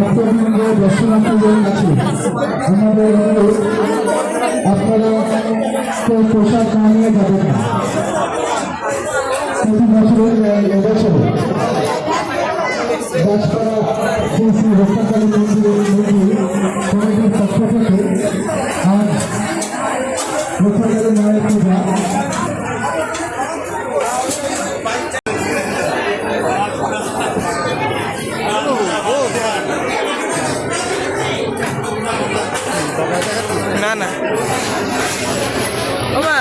ভক্তবৃন্দ দর্শনার্থীদের কাছে আমাদের আপনারা তো পোশাক না নিয়ে যাবেন না। প্রতি বছরের এবছর দাসপাড়া শ্রী শ্রী রক্ষাকালী মন্দিরের কমিটির পক্ষ থেকে আজ রক্ষাকালী মায়ের পূজা। না না ও মা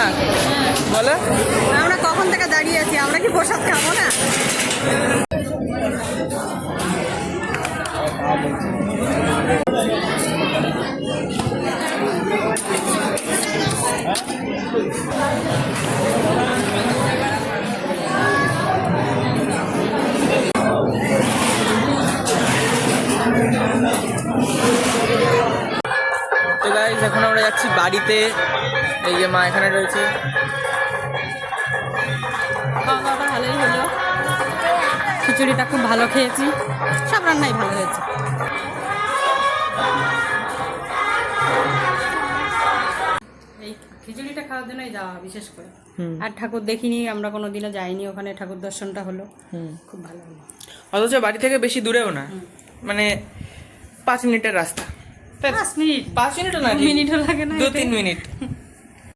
বলো, আমরা কখন থেকে দাঁড়িয়ে আছি, আমরা কি প্রসাদ খাবো না? তো গাইস এখন আমরা যাচ্ছি বাড়িতে। এই যে মা এখানে রয়েছে। খাওয়া দাওয়াটা ভালোই হলো, খিচুড়িটা খুব ভালো খেয়েছি, সব রান্নাই ভালো হয়েছে। এই খিচুড়িটা খাওয়ার জন্যই যাওয়া বিশেষ করে। আর ঠাকুর দেখিনি, আমরা কোনোদিনও যাইনি ওখানে, ঠাকুর দর্শনটা হলো, খুব ভালো হলো। অথচ বাড়ি থেকে বেশি দূরেও না, মানে 5 মিনিটের রাস্তা। 5 মিনিট, 5 মিনিটও না, 2 মিনিটও লাগে না, 2-3 মিনিট।